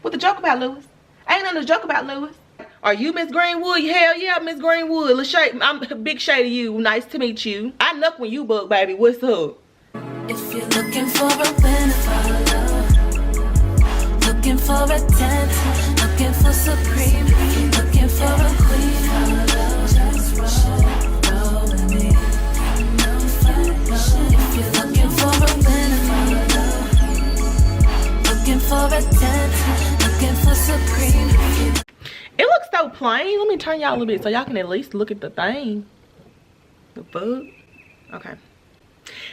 What the joke about, Lewis? Ain't nothing to joke about, Lewis. Are you Miss Greenwood? Hell yeah, Miss Greenwood. LaShay, I'm big Shay to you. Nice to meet you. I knock when you buck, baby. What's up? If you're looking for a winner, looking for attention, looking for supreme, looking for a queen, just roll with me. If you're looking for a winner, looking for attention, looking for supreme. It looks so plain. Let me turn y'all a little bit so y'all can at least look at the thing. The fuck? Okay.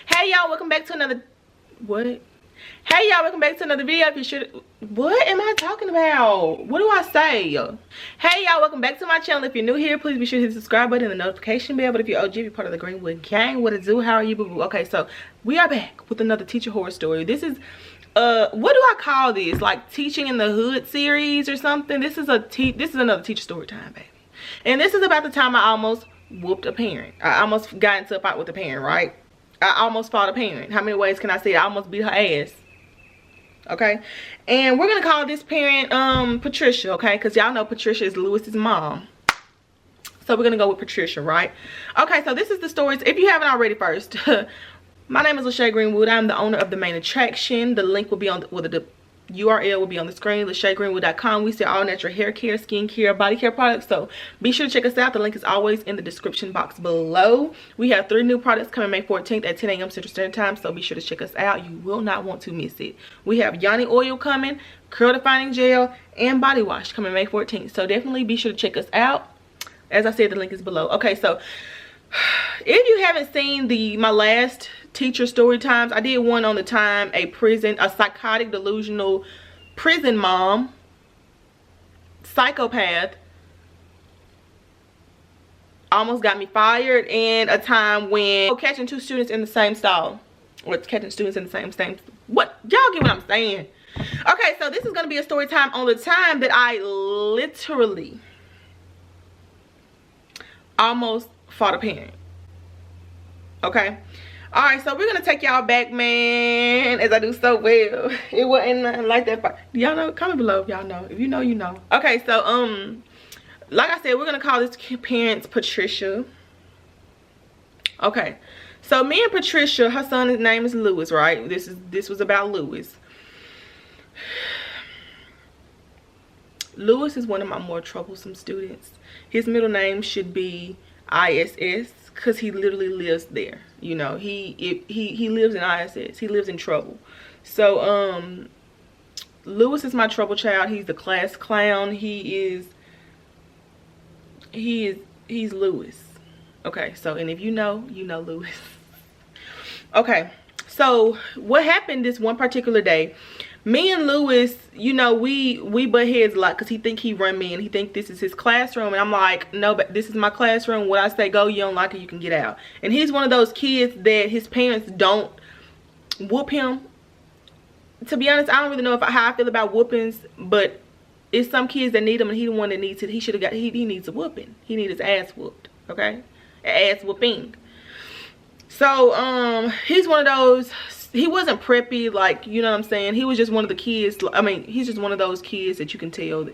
Hey y'all, welcome back to another Hey y'all, welcome back to another video. If you should, what am I talking about? What do I say? Hey y'all, welcome back to my channel. If you're new here, please be sure to hit the subscribe button and the notification bell. But if you're OG, if you're part of the Greenwood gang, what it do? How are you, boo boo? Okay, so we are back with another teacher horror story. This is what do I call this? Like teaching in the hood series or something? This is another teacher story time, baby. And this is about the time I almost whooped a parent. I almost got into a fight with a parent, right? I almost fought a parent. How many ways can I say it? I almost beat her ass. Okay, and we're gonna call this parent Patricia, okay, because y'all know Patricia is Lewis's mom, so we're gonna go with Patricia, right? Okay, so this is the stories. If you haven't already, first my name is LaShay.Greenwood. I'm the owner of The Main Attraction. The link will be on the URL will be on the screen. LaShay.Greenwood.com. We sell all natural hair care, skin care, body care products, so be sure to check us out. The link is always in the description box below. We have 3 new products coming May 14th at 10 a.m. Central Standard Time, so be sure to check us out. You will not want to miss it. We have Yoni oil coming, curl defining gel, and body wash coming May 14th, so definitely be sure to check us out. As I said, the link is below. Okay, so if you haven't seen my last teacher story times, I did one on the time a psychotic delusional prison mom, psychopath, almost got me fired, and a time when catching 2 students in the same stall, or catching students in the same what, y'all get what I'm saying? Okay, so this is going to be a story time on the time that I literally almost fought a parent. Okay, all right, so we're gonna take y'all back, man, as I do so well. It wasn't nothing like that. Y'all know, comment below if y'all know. If you know, you know. Okay, so like I said, we're gonna call this parent Patricia. Okay, so me and Patricia, her son's name is Lewis, right? This was about Lewis. Lewis is one of my more troublesome students. His middle name should be ISS, because he literally lives there. You know, he lives in ISS. He lives in trouble. So Lewis is my trouble child. He's the class clown. He's Lewis. Okay, so, and if you know, you know Lewis. Okay, so what happened this one particular day, me and Lewis, you know, we butt heads a lot, because he think he run me and he think this is his classroom, and I'm like, no, but this is my classroom. What I say go, you don't like it, you can get out. And he's one of those kids that his parents don't whoop him. To be honest, I don't really know how I feel about whoopings, but it's some kids that need him, and he the one that needs it. He should have got, he needs a whooping. He needs his ass whooped, okay? Ass whooping. So he's one of those. He wasn't preppy, like, you know what I'm saying? He was just one of the kids. I mean, he's just one of those kids that you can tell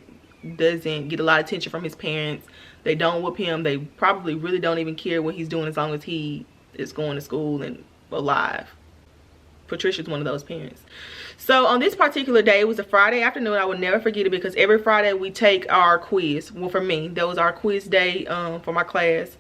doesn't get a lot of attention from his parents. They don't whoop him. They probably really don't even care what he's doing as long as he is going to school and alive. Patricia's one of those parents. So on this particular day, it was a Friday afternoon. I will never forget it, because every Friday we take our quiz. Well, for me, that was our quiz day for my class.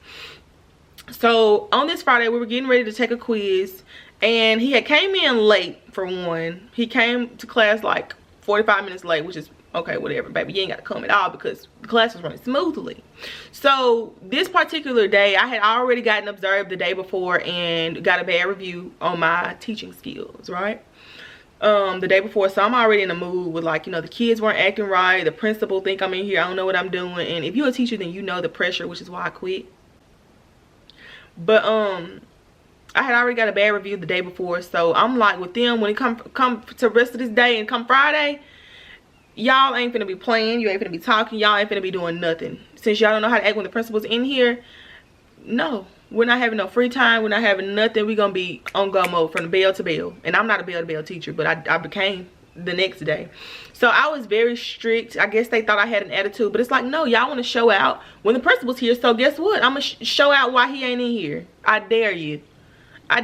So on this Friday, we were getting ready to take a quiz. And he had came in late, for one. He came to class like 45 minutes late, which is okay, whatever, baby. You ain't got to come at all, because the class was running smoothly. So this particular day, I had already gotten observed the day before and got a bad review on my teaching skills, right? The day before, so I'm already in the mood with, like, you know, the kids weren't acting right. The principal think I'm in here, I don't know what I'm doing. And if you're a teacher, then you know the pressure, which is why I quit. But I had already got a bad review the day before, so I'm like, with them, when it come to the rest of this day and come Friday, y'all ain't finna be playing, you ain't finna be talking, y'all ain't finna be doing nothing. Since y'all don't know how to act when the principal's in here, no, we're not having no free time, we're not having nothing. We're gonna be on go mode from the bell to bell. And I'm not a bell to bell teacher, but I became the next day. So I was very strict. I guess they thought I had an attitude, but it's like, no, y'all want to show out when the principal's here. So guess what? I'm gonna show out why he ain't in here. I dare you.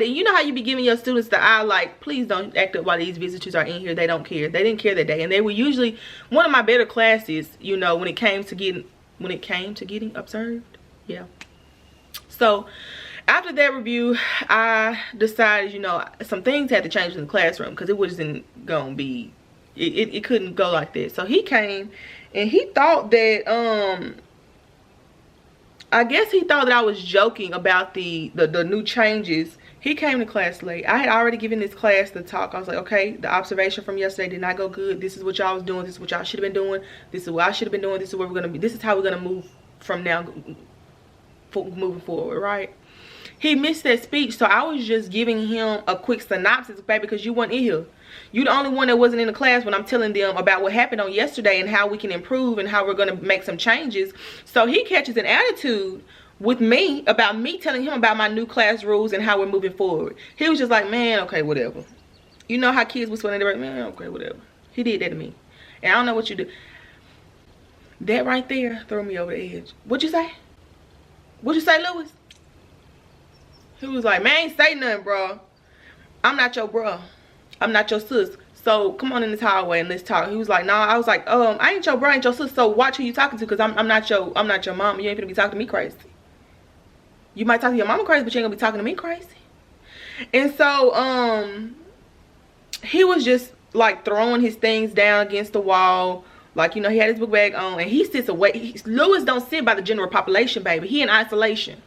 You know how you be giving your students the eye, like, please don't act up while these visitors are in here. They don't care. They didn't care that day, and they were usually one of my better classes, you know, when it came to getting observed. Yeah. So after that review, I decided, you know, some things had to change in the classroom because it wasn't gonna be, it couldn't go like this. So he came and he thought that I guess he thought that I was joking about the new changes. He came to class late. I had already given this class the talk. I was like, okay, the observation from yesterday did not go good. This is what y'all was doing. This is what y'all should have been doing. This is what I should have been doing. This is where we're gonna be. This is how we're gonna move from now, moving forward, right? He missed that speech, so I was just giving him a quick synopsis, baby, because you weren't in here. You the only one that wasn't in the class when I'm telling them about what happened on yesterday and how we can improve and how we're gonna make some changes. So he catches an attitude with me about me telling him about my new class rules and how we're moving forward. He was just like, man, okay, whatever. You know how kids whisper in their, man, okay, whatever. He did that to me. And I don't know what you do. That right there threw me over the edge. What'd you say? What'd you say, Lewis? He was like, man, I ain't say nothing, bro. I'm not your bro. I'm not your sis. So come on in this hallway and let's talk. He was like, nah. I was like, I ain't your bro, I ain't your sis. So watch who you talking to, because I'm not your mom. You ain't gonna be talking to me crazy. You might talk to your mama crazy, but you ain't gonna be talking to me crazy. And so he was just like throwing his things down against the wall. Like, you know, he had his book bag on and he sits away. Lewis don't sit by the general population, baby. He in isolation.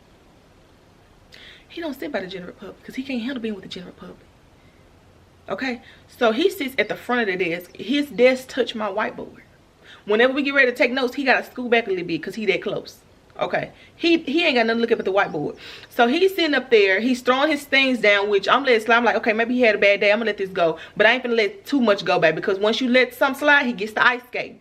He don't sit by the general public because he can't handle being with the general public. Okay? So he sits at the front of the desk. His desk touch my whiteboard. Whenever we get ready to take notes, he got to scoot back a little bit because he that close. Okay? He ain't got nothing to look at but the whiteboard. So he's sitting up there. He's throwing his things down, which I'm letting slide. I'm like, okay, maybe he had a bad day. I'm going to let this go. But I ain't going to let too much go, baby, because once you let some slide, he gets the ice skate.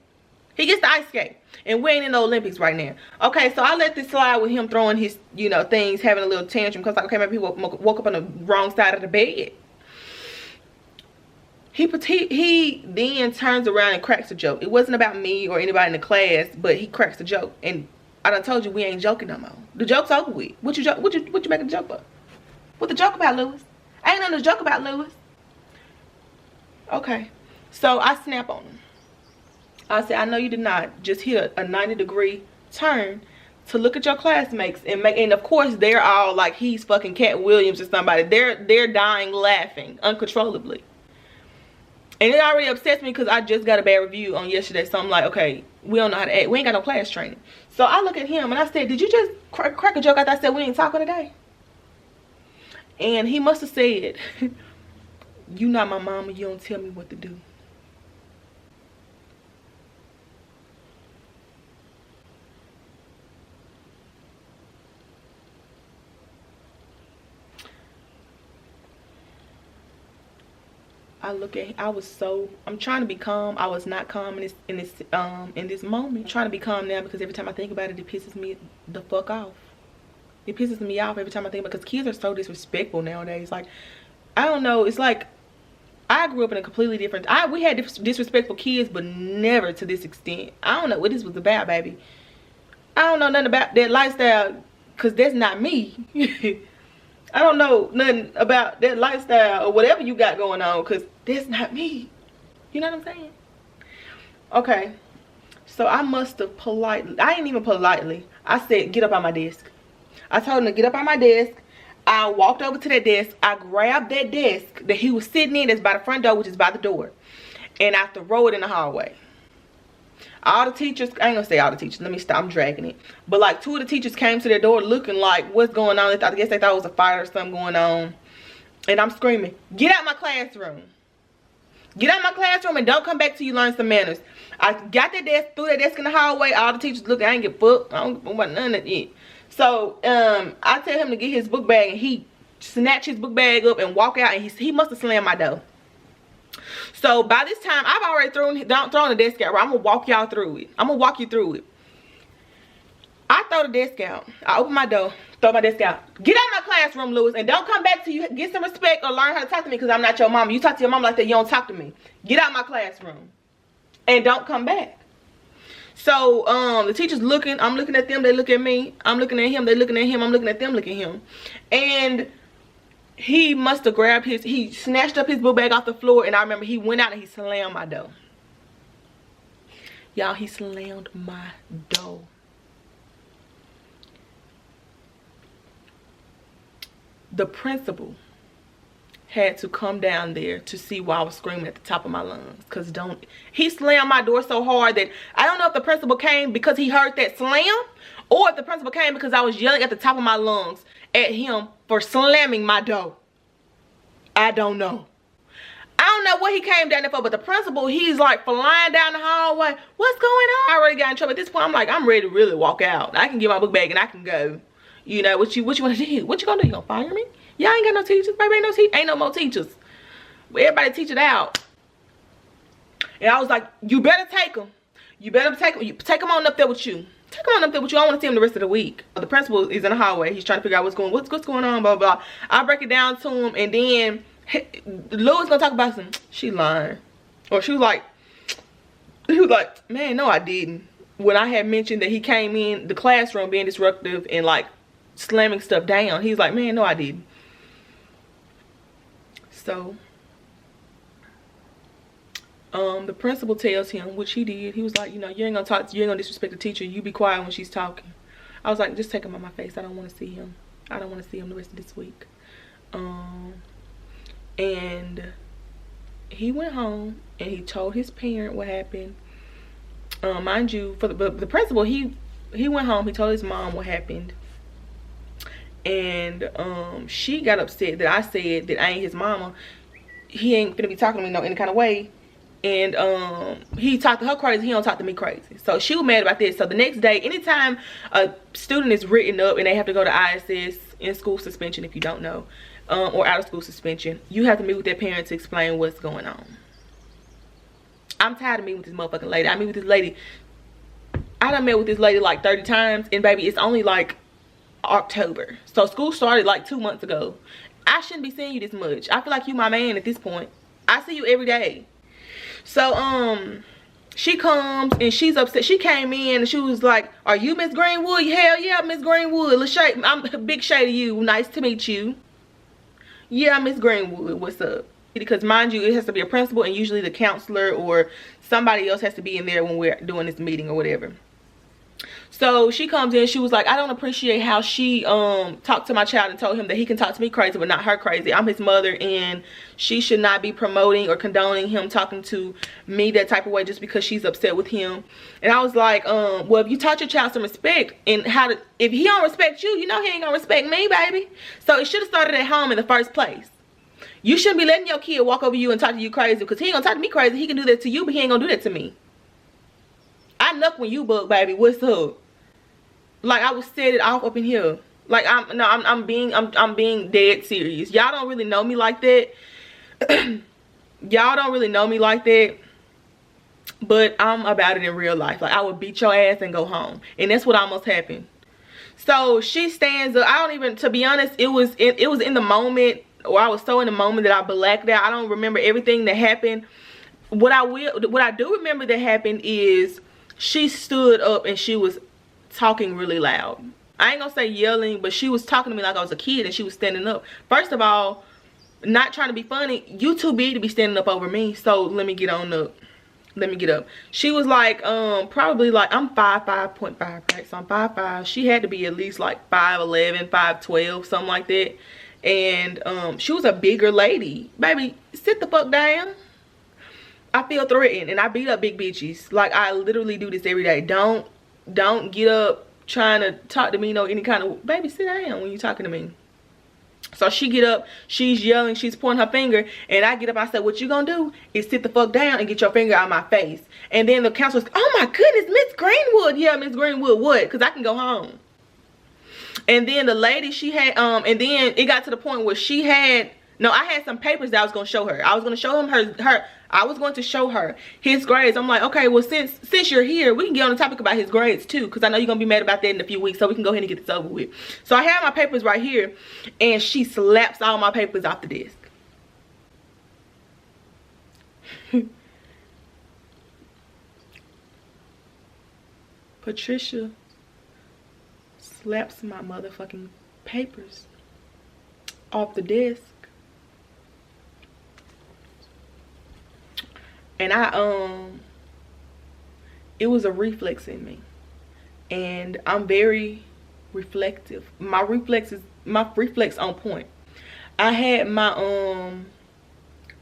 He gets the ice skate. And we ain't in the Olympics right now. Okay, so I let this slide with him throwing his, you know, things, having a little tantrum. Because, like, okay, maybe he woke up on the wrong side of the bed. He then turns around and cracks a joke. It wasn't about me or anybody in the class, but he cracks a joke. And I done told you we ain't joking no more. The joke's over with. What you making a joke about? What the joke about, Lewis? Ain't nothing to joke about, Lewis. Okay, so I snap on him. I said, I know you did not just hit a 90-degree turn to look at your classmates and of course they're all like he's fucking Cat Williams or somebody. They're dying laughing uncontrollably. And it already upsets me because I just got a bad review on yesterday. So I'm like, okay, we don't know how to act. We ain't got no class training. So I look at him and I said, did you just crack a joke after I said we ain't talking today? And he must have said, you not my mama, you don't tell me what to do. I'm trying to be calm. I was not calm in this moment. I'm trying to be calm now because every time I think about it, it pisses me the fuck off. It pisses me off every time I think about it, because kids are so disrespectful nowadays. Like, I don't know, it's like I grew up in a completely different, we had disrespectful kids, but never to this extent. I don't know what this was about, baby. I don't know nothing about that lifestyle because that's not me. I don't know nothing about that lifestyle or whatever you got going on because that's not me. You know what I'm saying? Okay. So I must have politely, I ain't even politely, I said, get up on my desk. I told him to get up on my desk. I walked over to that desk. I grabbed that desk that he was sitting in that's by the front door, which is by the door. And I throw it in the hallway. All the teachers, I ain't gonna say all the teachers, let me stop, I'm dragging it. But like 2 of the teachers came to their door looking like, what's going on? I guess they thought it was a fire or something going on. And I'm screaming, get out my classroom. Get out my classroom and don't come back till you learn some manners. I got that desk, threw that desk in the hallway. All the teachers looked, I ain't get fucked. I don't want none of it. So I tell him to get his book bag, and he snatched his book bag up and walk out, and he must have slammed my door. So by this time, I've already thrown the desk out. I'm gonna walk y'all through it. I'm gonna walk you through it. I throw the desk out. I open my door, Throw my desk out. Get out of my classroom, Lewis, and don't come back till you get some respect or learn how to talk to me, because I'm not your mama. You talk to your mama like that, you don't talk to me. Get out of my classroom. And don't come back. So, the teacher's looking. I'm looking at them. They look at me. I'm looking at him. They looking at him. I'm looking at them. Looking at him. And he must have grabbed he snatched up his book bag off the floor. And I remember he went out and he slammed my door. Y'all, he slammed my door. The principal had to come down there to see why I was screaming at the top of my lungs. Because he slammed my door so hard that I don't know if the principal came because he heard that slam, or if the principal came because I was yelling at the top of my lungs at him for slamming my door. I don't know. I don't know what he came down there for, but the principal, he's like flying down the hallway. What's going on? I already got in trouble. At this point, I'm like, I'm ready to really walk out. I can get my book bag and I can go. You know, what you want to do? What you gonna do? You gonna fire me? Y'all ain't got no teachers. Baby, ain't no more teachers. Everybody teach it out. And I was like, you better take them. You better take them. You take them on up there with you. Take them on up there with you. I want to see him the rest of the week. The principal is in the hallway. He's trying to figure out what's going on, blah, blah. I break it down to him, and then Louis gonna talk about some, she lying. Or he was like, man, no, I didn't. When I had mentioned that he came in the classroom being disruptive and like slamming stuff down, he's like, man, no, I didn't. So the principal tells him, which he did, he was like, you know, you ain't gonna disrespect the teacher, you be quiet when she's talking. I was like, just take him out my face. I don't want to see him. I don't want to see him the rest of this week. And he went home and he told his parent what happened. Mind you, for the principal, he went home, he told his mom what happened. And she got upset that I said that I ain't his mama. He ain't gonna be talking to me no any kind of way. And he talked to her crazy, he don't talk to me crazy. So she was mad about this. So the next day, anytime a student is written up and they have to go to ISS, in school suspension if you don't know, or out of school suspension, you have to meet with their parents to explain what's going on. I'm tired of meeting with this motherfucking lady. I meet with this lady. I done met with this lady like 30 times, and baby, it's only like October. So school started like 2 months ago. I shouldn't be seeing you this much. I feel like you my man at this point. I see you every day. So she comes and she's upset. She came in and she was like, are you Miss Greenwood? Hell yeah, Miss Greenwood. LaShay, I'm Big Shay to you. Nice to meet you. Yeah, Miss Greenwood, what's up? Because mind you, it has to be a principal, and usually the counselor or somebody else has to be in there when we're doing this meeting or whatever. So she comes in, she was like, I don't appreciate how she talked to my child and told him that he can talk to me crazy but not her crazy. I'm his mother, and she should not be promoting or condoning him talking to me that type of way just because she's upset with him. And I was like, well, if you taught your child some respect, and if he don't respect you, you know he ain't gonna respect me, baby. So it should have started at home in the first place. You shouldn't be letting your kid walk over you and talk to you crazy, because he ain't gonna talk to me crazy. He can do that to you, but he ain't gonna do that to me. I knuck when you bug, baby. What's up? Like, I was set it off up in here. Like, I'm being dead serious. Y'all don't really know me like that. Y'all don't really know me like that. But I'm about it in real life. Like, I would beat your ass and go home. And that's what almost happened. So she stands up. I don't even, to be honest, it was in the moment, or I was so in the moment that I blacked out. I don't remember everything that happened. What I do remember that happened is she stood up and she was talking really loud. I ain't gonna say yelling, but she was talking to me like I was a kid, and she was standing up. First of all, not trying to be funny, you too big to be standing up over me, so let me get on up. Let me get up. She was like, probably like, I'm 5'5", right? So I'm 5'5". She had to be at least like 5'11", 5'12", something like that. And she was a bigger lady. Baby, sit the fuck down. I feel threatened, and I beat up big bitches. Like, I literally do this every day. Don't get up trying to talk to me, any kind of, baby, sit down when you're talking to me. So she get up, she's yelling, she's pointing her finger, and I get up, I said, what you gonna do is sit the fuck down and get your finger out of my face. And then the counselor's, oh my goodness, Miss Greenwood. Yeah, Miss Greenwood, what? Because I can go home. And then the lady, she had, and then it got to the point where she had No, I had some papers that I was gonna show her. I was gonna show him I was going to show her his grades. I'm like, okay, well, since you're here, we can get on the topic about his grades too, because I know you're gonna be mad about that in a few weeks, so we can go ahead and get this over with. So I have my papers right here, and she slaps all my papers off the desk. Patricia slaps my motherfucking papers off the desk. And it was a reflex in me. And I'm very reflective. My reflex on point. I had my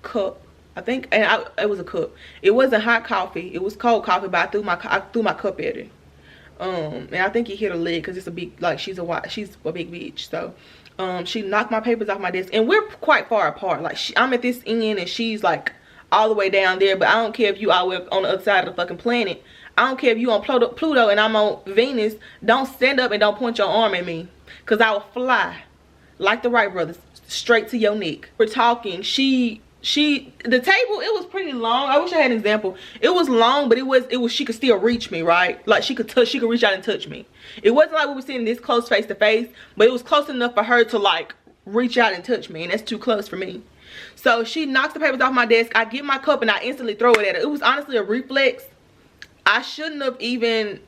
cup. I think, and it was a cup. It wasn't hot coffee. It was cold coffee, but I threw my cup at her. And I think it hit her leg because it's a big, like, she's a big bitch. So she knocked my papers off my desk, and we're quite far apart. Like, I'm at this end and she's like all the way down there. But I don't care if you all on the other side of the fucking planet. I don't care if you on Pluto and I'm on Venus. Don't stand up and don't point your arm at me, because I will fly like the Wright brothers straight to your neck. We're talking. The table, it was pretty long. I wish I had an example. It was long, but it was she could still reach me, right? Like, she could reach out and touch me. It wasn't like we were sitting this close face to face, but it was close enough for her to like reach out and touch me, and that's too close for me. So she knocks the papers off my desk. I get my cup and I instantly throw it at her. It was honestly a reflex. I shouldn't have even,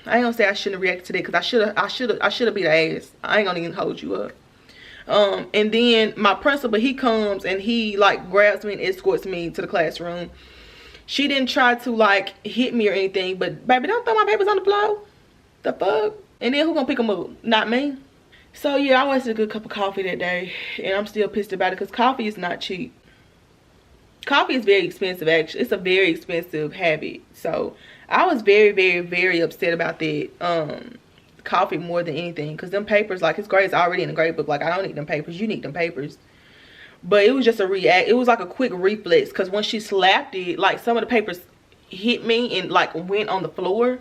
I ain't gonna say I shouldn't have reacted to that, because I should have beat her ass. I ain't gonna even hold you up. And then my principal, he comes and he like grabs me and escorts me to the classroom. She didn't try to like hit me or anything, but baby, don't throw my papers on the floor. The fuck? And then who gonna pick them up? Not me. So yeah, I wasted a good cup of coffee that day, and I'm still pissed about it, because coffee is not cheap. Coffee is very expensive, actually. It's a very expensive habit. So I was very, very, very upset about that. Coffee more than anything, because them papers, like, his grades already in the grade book. Like, I don't need them papers. You need them papers. But it was just it was like a quick reflex, because when she slapped it, like, some of the papers hit me and like went on the floor,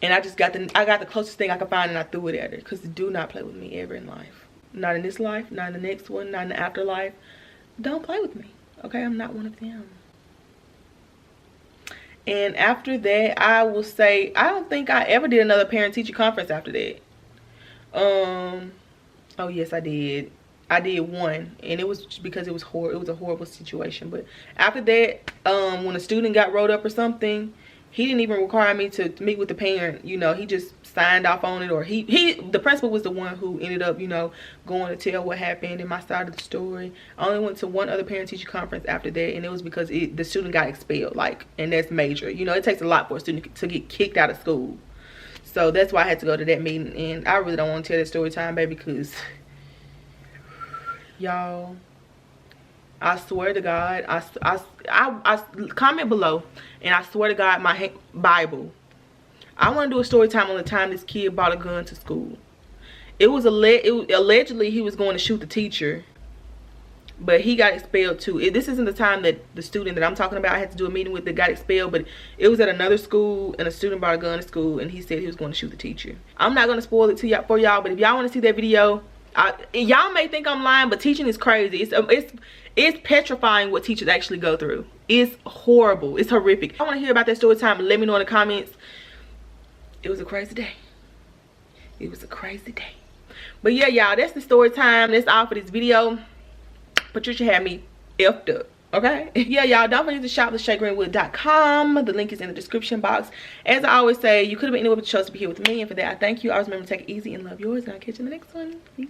and I got the closest thing I could find, and I threw it at her, because do not play with me ever in life. Not in this life, not in the next one, not in the afterlife. Don't play with me, okay? I'm not one of them. And after that, I will say, I don't think I ever did another parent-teacher conference after that. Oh yes, I did. I did one, and it was because it was a horrible situation. But after that, when a student got rolled up or something, he didn't even require me to meet with the parent. You know, he just signed off on it, or the principal was the one who ended up, you know, going to tell what happened in my side of the story. I only went to one other parent-teacher conference after that, and it was because the student got expelled, like, and that's major. You know, it takes a lot for a student to get kicked out of school. So that's why I had to go to that meeting, and I really don't want to tell that story time, baby, because y'all, I swear to God, I comment below, and I swear to God, my Bible, I want to do a story time on the time this kid brought a gun to school. It was allegedly he was going to shoot the teacher, but he got expelled too. This isn't the time that the student that I'm talking about I had to do a meeting with that got expelled, but it was at another school, and a student brought a gun to school, and he said he was going to shoot the teacher. I'm not going to spoil it for y'all, but if y'all want to see that video, y'all may think I'm lying, but teaching is crazy. It's petrifying what teachers actually go through. It's horrible. It's horrific. I want to hear about that story time. Let me know in the comments. It was a crazy day. It was a crazy day. But yeah, y'all, that's the story time. That's all for this video. Patricia had me effed up. Okay? Yeah, y'all, don't forget to shop LaShay.Greenwood.com. The link is in the description box. As I always say, you could have been anywhere but you chose to be here with me. And for that, I thank you. Always remember to take it easy and love yours. And I'll catch you in the next one. Peace.